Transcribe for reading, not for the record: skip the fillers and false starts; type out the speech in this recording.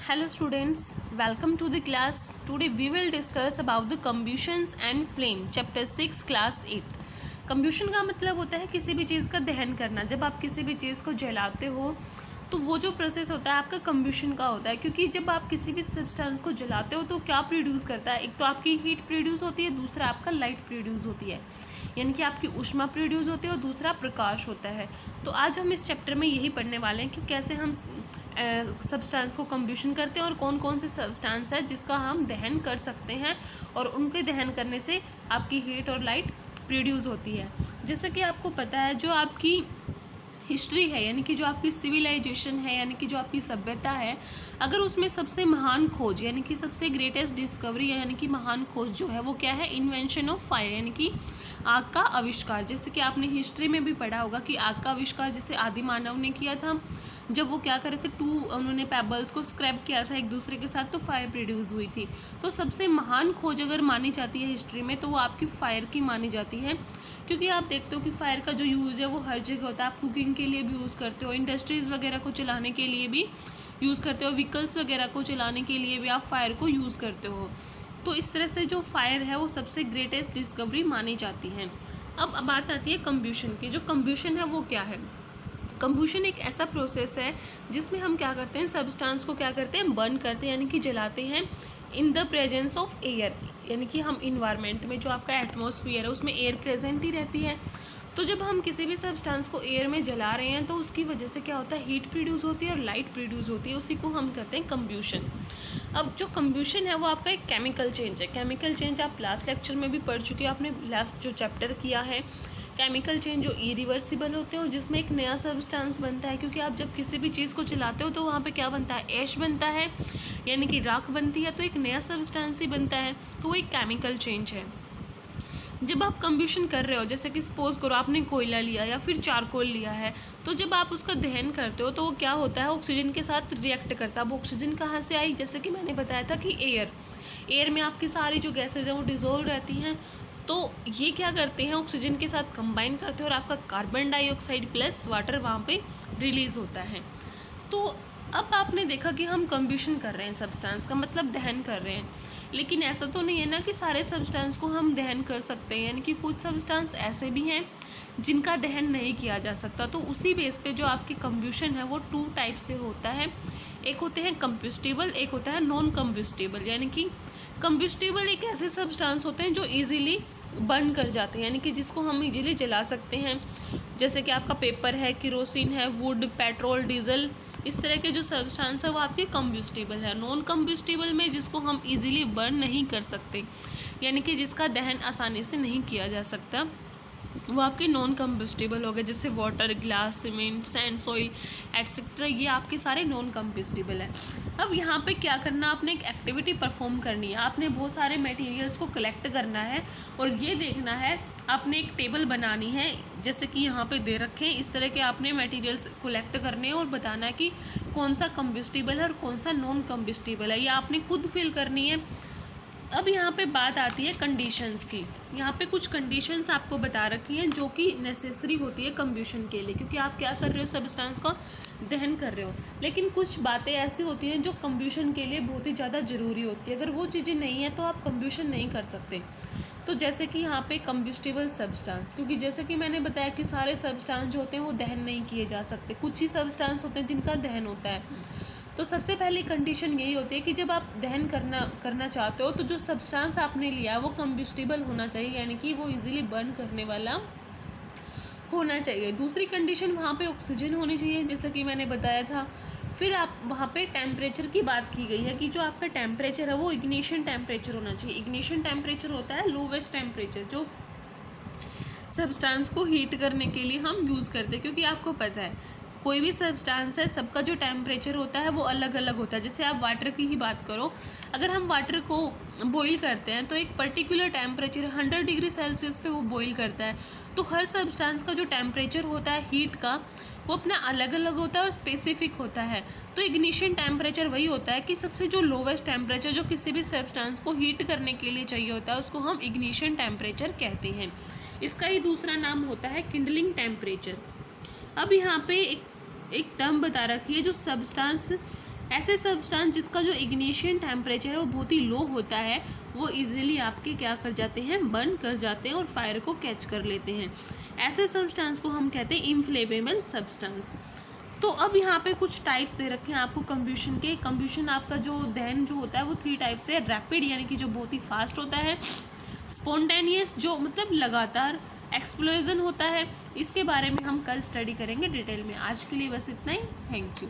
Hello students, welcome to the class. Today we will discuss about the combustions and flame, chapter 6, class 8. कम्ब्यूशन का मतलब होता है किसी भी चीज़ का दहन करना। जब आप किसी भी चीज़ को जलाते हो तो वो जो प्रोसेस होता है आपका कम्ब्यूशन का होता है, क्योंकि जब आप किसी भी सब्सटेंस को जलाते हो तो क्या प्रोड्यूस करता है, एक तो आपकी हीट प्रोड्यूस होती है, दूसरा आपका लाइट प्रोड्यूस होती है, यानी कि आपकी ऊष्मा प्रोड्यूस होती है और दूसरा प्रकाश होता है। तो आज हम इस चैप्टर में यही पढ़ने वाले हैं कि कैसे हम सब्सटेंस को कम्ब्यूशन करते हैं और कौन कौन से सब्सटेंस है जिसका हम दहन कर सकते हैं और उनके दहन करने से आपकी हीट और लाइट प्रोड्यूस होती है। जैसे कि आपको पता है जो आपकी हिस्ट्री है, यानी कि जो आपकी सिविलाइजेशन है, यानी कि जो आपकी सभ्यता है, अगर उसमें सबसे महान खोज यानी कि सबसे ग्रेटेस्ट डिस्कवरी यानी कि महान खोज जो है वो क्या है, इन्वेंशन ऑफ फायर यानी कि आग का आविष्कार। जैसे कि आपने हिस्ट्री में भी पढ़ा होगा कि आग का आविष्कार जैसे आदि मानव ने किया था, जब वो क्या करे थे, उन्होंने पेबल्स को स्क्रैप किया था एक दूसरे के साथ, तो फायर प्रोड्यूस हुई थी। तो सबसे महान खोज अगर मानी जाती है हिस्ट्री में तो वो आपकी फायर की मानी जाती है, क्योंकि आप देखते हो कि फायर का जो यूज़ है वो हर जगह होता है। आप कुकिंग के लिए भी यूज़ करते हो, इंडस्ट्रीज़ वगैरह को चलाने के लिए भी यूज़ करते हो, व्हीकल्स वगैरह को चलाने के लिए भी आप फायर को यूज़ करते हो। तो इस तरह से जो फायर है वो सबसे ग्रेटेस्ट डिस्कवरी मानी जाती है। अब बात आती है कम्ब्यूशन की। जो कम्ब्यूशन है वो क्या है? कम्ब्यूशन एक ऐसा प्रोसेस है जिसमें हम क्या करते हैं, सब्सटेंस को क्या करते हैं, बर्न करते हैं यानी कि जलाते हैं in the presence of air, यानी कि हम इन्वायरमेंट में जो आपका एटमॉस्फेयर है उसमें एयर प्रेजेंट ही रहती है। तो जब हम किसी भी सब्सटेंस को एयर में जला रहे हैं तो उसकी वजह से क्या होता है, हीट प्रोड्यूस होती है और लाइट प्रोड्यूस होती है, उसी को हम कहते हैं कम्ब्यूशन। अब जो कम्ब्यूशन है वो आपका एक केमिकल चेंज है। केमिकल चेंज आप लास्ट लेक्चर में भी पढ़ चुके हैं, आपने लास्ट जो चैप्टर किया है केमिकल चेंज जो इरिवर्सिबल होते हैं, जिसमें एक नया सब्सटेंस बनता है, क्योंकि आप जब किसी भी चीज़ को चलाते हो तो वहाँ पे क्या बनता है, ऐश बनता है यानी कि राख बनती है, तो एक नया सब्सटेंस ही बनता है, तो वो एक केमिकल चेंज है। जब आप कम्ब्यूशन कर रहे हो, जैसे कि सपोज करो आपने कोयला लिया या फिर चारकोल लिया है, तो जब आप उसका दहन करते हो तो वो क्या होता है, ऑक्सीजन के साथ रिएक्ट करता है। अब ऑक्सीजन कहाँ से आई, जैसे कि मैंने बताया था कि एयर में आपकी सारी जो गैसेज हैं वो डिजोल्व रहती हैं, तो ये क्या करते हैं, ऑक्सीजन के साथ कंबाइन करते हैं और आपका कार्बन डाइऑक्साइड प्लस वाटर वहाँ पे रिलीज होता है। तो अब आपने देखा कि हम कम्ब्यूशन कर रहे हैं, सब्सटेंस का मतलब दहन कर रहे हैं, लेकिन ऐसा तो नहीं है ना कि सारे सब्सटेंस को हम दहन कर सकते हैं, यानी कि कुछ सब्सटेंस ऐसे भी हैं जिनका दहन नहीं किया जा सकता। तो उसी बेस पे जो आपकी कम्ब्यूशन है वो 2 टाइप से होता है, एक होते हैं कम्ब्यूस्टिबल, एक होता है नॉन कम्ब्यूस्टिबल। यानी कि कम्ब्यूस्टिबल एक ऐसे सब्सटेंस होते हैं जो ईजिली बर्न कर जाते हैं, यानी कि जिसको हम इजीली जला सकते हैं, जैसे कि आपका पेपर है, केरोसिन है, वुड, पेट्रोल, डीजल, इस तरह के जो सब्सटेंस है वो आपके कम्ब्यूस्टिबल है। नॉन कम्ब्यूस्टिबल में जिसको हम इजीली बर्न नहीं कर सकते, यानी कि जिसका दहन आसानी से नहीं किया जा सकता, वो आपके नॉन कम्बस्टिबल हो गए, जैसे water, glass, cement, sand, soil etcetera, ये आपके सारे नॉन कम्बस्टिबल है। अब यहाँ पे क्या करना, आपने एक एक्टिविटी परफॉर्म करनी है, आपने बहुत सारे मटेरियल्स को कलेक्ट करना है और ये देखना है, आपने एक टेबल बनानी है, जैसे कि यहाँ पे दे रखे हैं इस तरह के, आपने मटेरियल्स कलेक्ट करने हैं और बताना है कि कौन सा कम्बस्टिबल है और कौन सा नॉन कम्बस्टिबल है, ये आपने खुद फिल करनी है। अब यहाँ पे बात आती है कंडीशंस की। यहाँ पे कुछ कंडीशंस आपको बता रखी हैं जो कि नेसेसरी होती है कम्ब्यूशन के लिए, क्योंकि आप क्या कर रहे हो, सब्सटेंस का दहन कर रहे हो। लेकिन कुछ बातें ऐसी होती हैं जो कम्ब्यूशन के लिए बहुत ही ज़्यादा ज़रूरी होती है, अगर वो चीज़ें नहीं है तो आप कम्ब्यूशन नहीं कर सकते। तो जैसे कि यहाँ पे कम्ब्यूस्टिबल सब्सटेंस, क्योंकि जैसे कि मैंने बताया कि सारे सब्सटेंस जो होते हैं वो दहन नहीं किए जा सकते, कुछ ही सब्सटेंस होते हैं जिनका दहन होता है। तो सबसे पहली कंडीशन यही होती है कि जब आप दहन करना चाहते हो तो जो सब्सटेंस आपने लिया वो कम्ब्यूस्टिबल होना चाहिए, यानी कि वो इजीली बर्न करने वाला होना चाहिए। दूसरी कंडीशन वहाँ पे ऑक्सीजन होनी चाहिए, जैसा कि मैंने बताया था। फिर आप वहाँ पे टेम्परेचर की बात की गई है कि जो आपका टेम्परेचर है वो इग्निशन टेम्परेचर होना चाहिए। इग्निशन टेम्परेचर होता है लोवेस्ट टेम्परेचर जो सब्सटेंस को हीट करने के लिए हम यूज़ करते हैं, क्योंकि आपको पता है कोई भी सब्सटेंस है सबका जो टेम्परेचर होता है वो अलग अलग होता है। जैसे आप वाटर की ही बात करो, अगर हम वाटर को बॉईल करते हैं तो एक पर्टिकुलर टेम्परेचर 100 डिग्री सेल्सियस पे वो बॉईल करता है, तो हर सब्सटेंस का जो टेम्परेचर होता है हीट का वो अपना अलग अलग होता है और स्पेसिफिक होता है। तो इग्निशन टेम्परेचर वही होता है कि सबसे जो लोवेस्ट टेम्परेचर जो किसी भी सब्सटेंस को हीट करने के लिए चाहिए होता है उसको हम इग्निशन टेम्परेचर कहते हैं। इसका ही दूसरा नाम होता है किंडलिंग टेम्परेचर। अब यहाँ पे एक टर्म बता रखी है जो सब्सटेंस ऐसे सब्सटेंस जिसका जो इग्निशन टेम्परेचर है वो बहुत ही लो होता है, वो इजीली आपके क्या कर जाते हैं, बर्न कर जाते हैं और फायर को कैच कर लेते हैं। ऐसे सब्सटेंस को हम कहते हैं इनफ्लेमेबल सब्सटेंस। तो अब यहाँ पे कुछ टाइप्स दे रखे हैं आपको कंब्यूशन के। कंब्यूशन आपका जो दहन जो होता है वो 3 टाइप से है। रैपिड यानी कि जो बहुत ही फास्ट होता है, स्पॉन्टेनियस जो मतलब लगातार, एक्सप्लोजन होता है। इसके बारे में हम कल स्टडी करेंगे डिटेल में। आज के लिए बस इतना ही। Thank you.